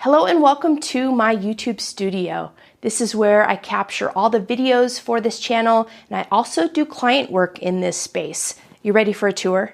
Hello and welcome to my YouTube studio. This is where I capture all the videos for this channel, and I also do client work in this space. You ready for a tour?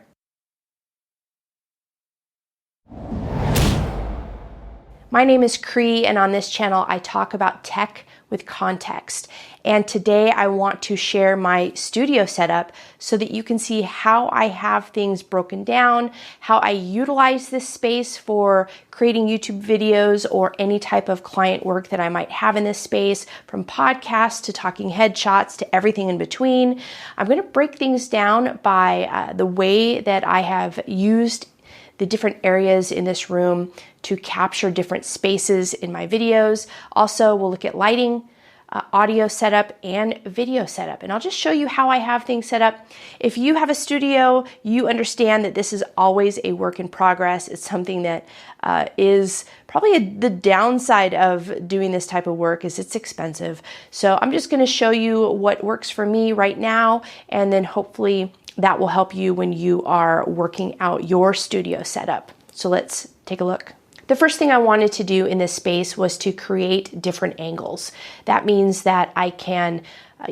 My name is Cree, and on this channel I talk about tech with context. And today I want to share my studio setup so that you can see how I have things broken down, how I utilize this space for creating YouTube videos or any type of client work that I might have in this space, from podcasts to talking headshots to everything in between. I'm going to break things down by the way that I have used the different areas in this room to capture different spaces in my videos. Also, we'll look at lighting, audio setup, and video setup. And I'll just show you how I have things set up. If you have a studio, you understand that this is always a work in progress. It's something that is probably the downside of doing this type of work is it's expensive. So I'm just gonna show you what works for me right now, and then hopefully that will help you when you are working out your studio setup. So let's take a look. The first thing I wanted to do in this space was to create different angles. That means that I can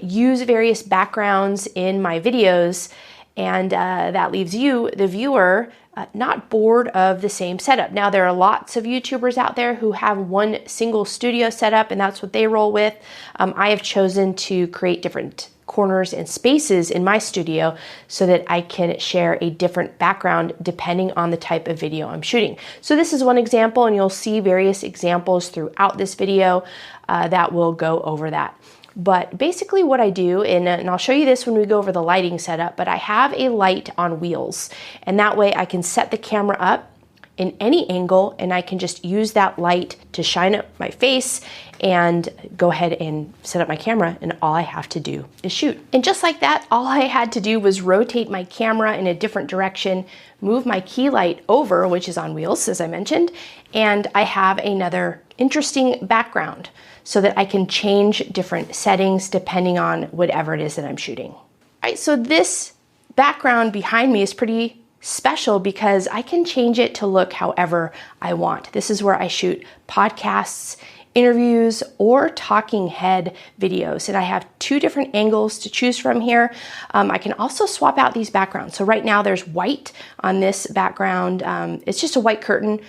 use various backgrounds in my videos, and that leaves you, the viewer, not bored of the same setup. Now, there are lots of YouTubers out there who have one single studio setup, and that's what they roll with. I have chosen to create different corners and spaces in my studio so that I can share a different background depending on the type of video I'm shooting. So this is one example, and you'll see various examples throughout this video that will go over that. But basically what I do, and I'll show you this when we go over the lighting setup, but I have a light on wheels, and that way I can set the camera up in any angle, and I can just use that light to shine up my face and go ahead and set up my camera, and all I have to do is shoot. And just like that, all I had to do was rotate my camera in a different direction, move my key light over, which is on wheels, as I mentioned, and I have another interesting background so that I can change different settings depending on whatever it is that I'm shooting. All right, so this background behind me is pretty special because I can change it to look however I want. This is where I shoot podcasts, interviews, or talking head videos. And I have two different angles to choose from here. I can also swap out these backgrounds. So right now there's white on this background. It's just a white curtain.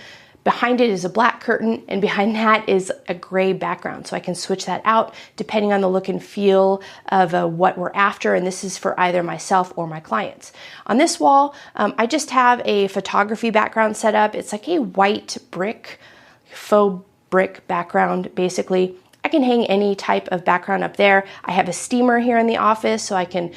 Behind it is a black curtain, and behind that is a gray background. So I can switch that out depending on the look and feel of what we're after, and this is for either myself or my clients. On this wall, I just have a photography background set up. It's like a white brick, faux brick background, basically. I can hang any type of background up there. I have a steamer here in the office, so I can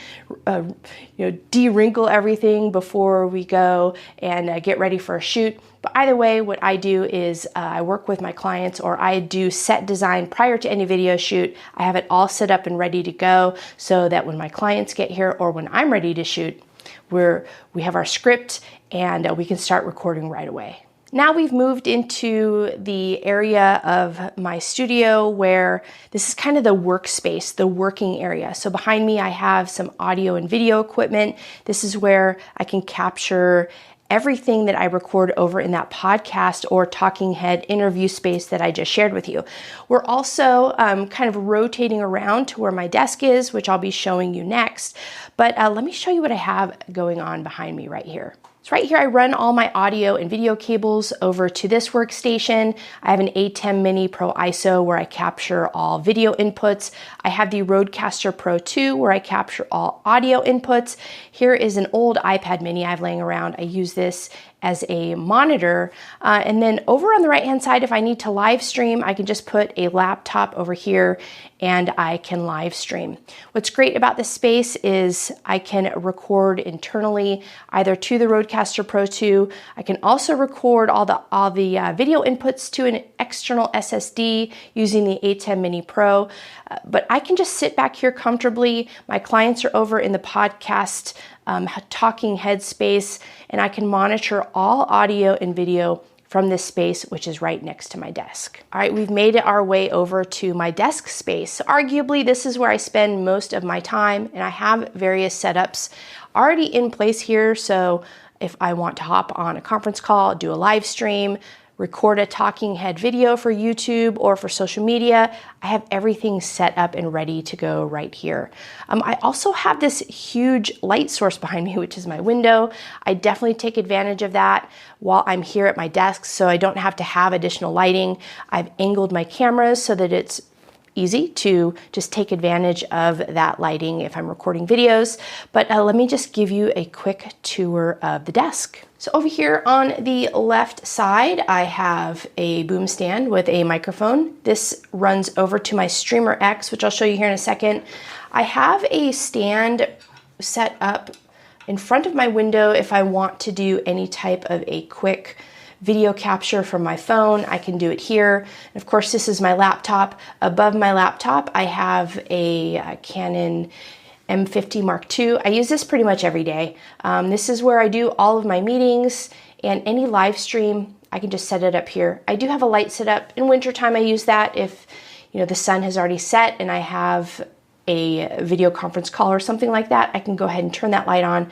de-wrinkle everything before we go and get ready for a shoot. But either way, what I do is I work with my clients, or I do set design prior to any video shoot. I have it all set up and ready to go so that when my clients get here or when I'm ready to shoot, we have our script and we can start recording right away. Now we've moved into the area of my studio where this is kind of the workspace, the working area. So behind me, I have some audio and video equipment. This is where I can capture everything that I record over in that podcast or talking head interview space that I just shared with you. We're also kind of rotating around to where my desk is, which I'll be showing you next. But let me show you what I have going on behind me right here. So right here, I run all my audio and video cables over to this workstation. I have an A10 Mini Pro ISO where I capture all video inputs. I have the Rodecaster Pro 2 where I capture all audio inputs. Here is an old iPad Mini I have laying around. I use this as a monitor. And then over on the right-hand side, if I need to live stream, I can just put a laptop over here and I can live stream. What's great about this space is I can record internally either to the Rodecaster Pro 2. I can also record all the video inputs to an external SSD using the A10 Mini Pro. But I can just sit back here comfortably. My clients are over in the podcast talking headspace, and I can monitor all audio and video from this space, which is right next to my desk. All right, we've made it our way over to my desk space. Arguably, this is where I spend most of my time, and I have various setups already in place here. So if I want to hop on a conference call, do a live stream, record a talking head video for YouTube or for social media, I have everything set up and ready to go right here. I also have this huge light source behind me, which is my window. I definitely take advantage of that while I'm here at my desk, so I don't have to have additional lighting. I've angled my cameras so that it's easy to just take advantage of that lighting if I'm recording videos. But let me just give you a quick tour of the desk. So over here on the left side, I have a boom stand with a microphone. This runs over to my Streamer X, which I'll show you here in a second. I have a stand set up in front of my window if I want to do any type of a quick video capture from my phone. I can do it here. And of course, this is my laptop. Above my laptop, I have a Canon M50 Mark II. I use this pretty much every day. This is where I do all of my meetings and any live stream. I can just set it up here. I do have a light set up. In wintertime, I use that if the sun has already set and I have a video conference call or something like that. I can go ahead and turn that light on.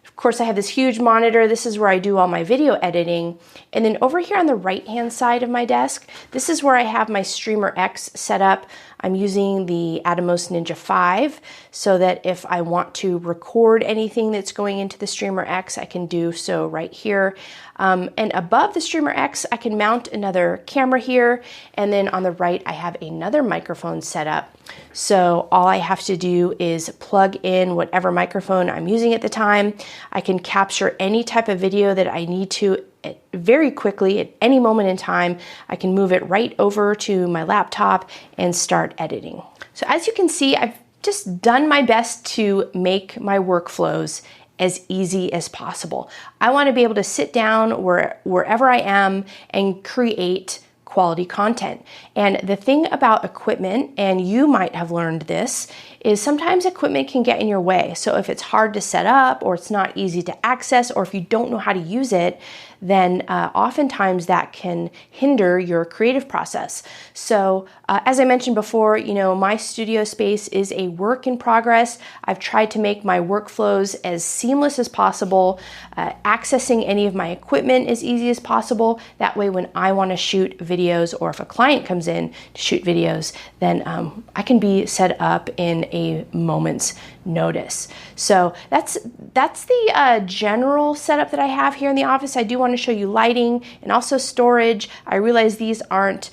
Of course, I have this huge monitor. This is where I do all my video editing. And then over here on the right-hand side of my desk, this is where I have my Streamer X set up. I'm using the Atomos Ninja 5 so that if I want to record anything that's going into the Streamer X, I can do so right here. And above the Streamer X, I can mount another camera here. And then on the right, I have another microphone set up. So all I have to do is plug in whatever microphone I'm using at the time. I can capture any type of video that I need to very quickly at any moment in time. I can move it right over to my laptop and start editing. So as you can see, I've just done my best to make my workflows as easy as possible. I want to be able to sit down wherever I am and create quality content. And the thing about equipment, and you might have learned this, is sometimes equipment can get in your way. So if it's hard to set up or it's not easy to access, or if you don't know how to use it, then oftentimes that can hinder your creative process. So as I mentioned before, my studio space is a work in progress. I've tried to make my workflows as seamless as possible, accessing any of my equipment as easy as possible. That way when I want to shoot videos, or if a client comes in to shoot videos, then I can be set up in a moment's notice. So that's the general setup that I have here in the office. I do want to show you lighting and also storage. I realize these aren't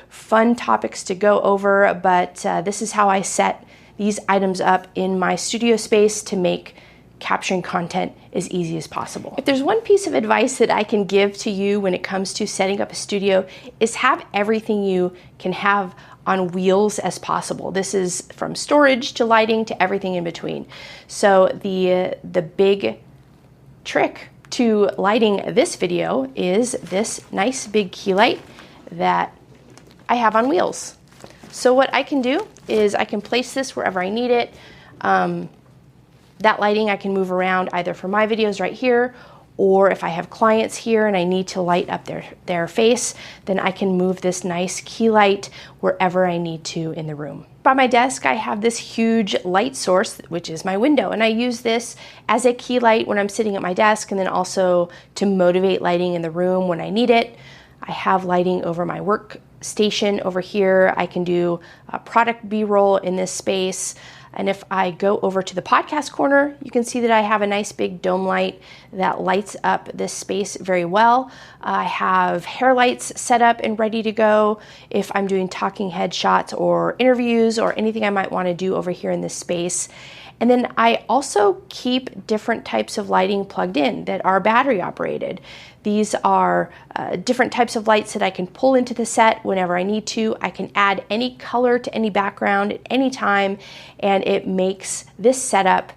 fun topics to go over, but this is how I set these items up in my studio space to make capturing content as easy as possible. If there's one piece of advice that I can give to you when it comes to setting up a studio, is have everything you can have on wheels as possible. This is from storage to lighting to everything in between. So the big trick to lighting this video is this nice big key light that I have on wheels. So what I can do is I can place this wherever I need it. That lighting I can move around either for my videos right here, or if I have clients here and I need to light up their face, then I can move this nice key light wherever I need to in the room. By my desk, I have this huge light source, which is my window, and I use this as a key light when I'm sitting at my desk, and then also to motivate lighting in the room when I need it. I have lighting over my workstation over here. I can do product B-roll in this space. And if I go over to the podcast corner, you can see that I have a nice big dome light that lights up this space very well. I have hair lights set up and ready to go if I'm doing talking head shots or interviews or anything I might want to do over here in this space. And then I also keep different types of lighting plugged in that are battery operated. These are different types of lights that I can pull into the set whenever I need to. I can add any color to any background at any time, and it makes this setup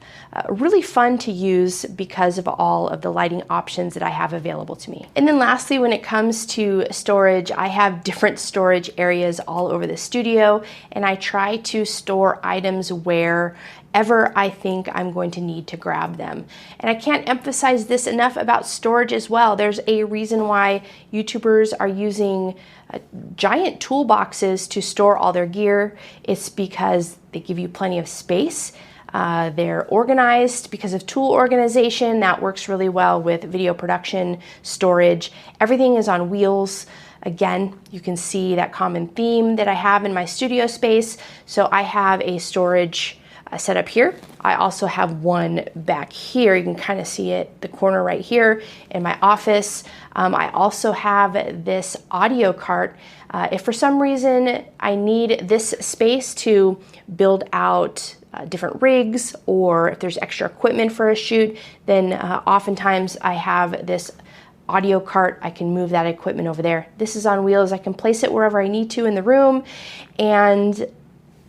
really fun to use because of all of the lighting options that I have available to me. And then lastly, when it comes to storage, I have different storage areas all over the studio, and I try to store items wherever I think I'm going to need to grab them. And I can't emphasize this enough about storage as well. There's a reason why YouTubers are using giant toolboxes to store all their gear. It's because they give you plenty of space. They're organized because of tool organization. That works really well with video production, storage. Everything is on wheels. Again, you can see that common theme that I have in my studio space. So I have a storage set up here. I also have one back here. You can kind of see it, the corner right here in my office. I also have this audio cart. If for some reason I need this space to build out different rigs, or if there's extra equipment for a shoot, then oftentimes I have this audio cart. I can move that equipment over there. This is on wheels. I can place it wherever I need to in the room, and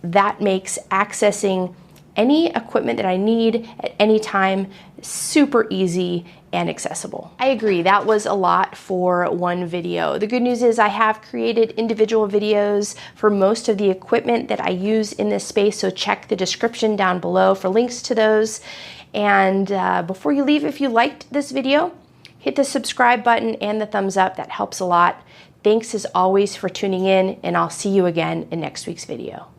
that makes accessing any equipment that I need at any time super easy and accessible. I agree, that was a lot for one video. The good news is I have created individual videos for most of the equipment that I use in this space, so check the description down below for links to those. And before you leave, if you liked this video, hit the subscribe button and the thumbs up. That helps a lot. Thanks as always for tuning in, and I'll see you again in next week's video.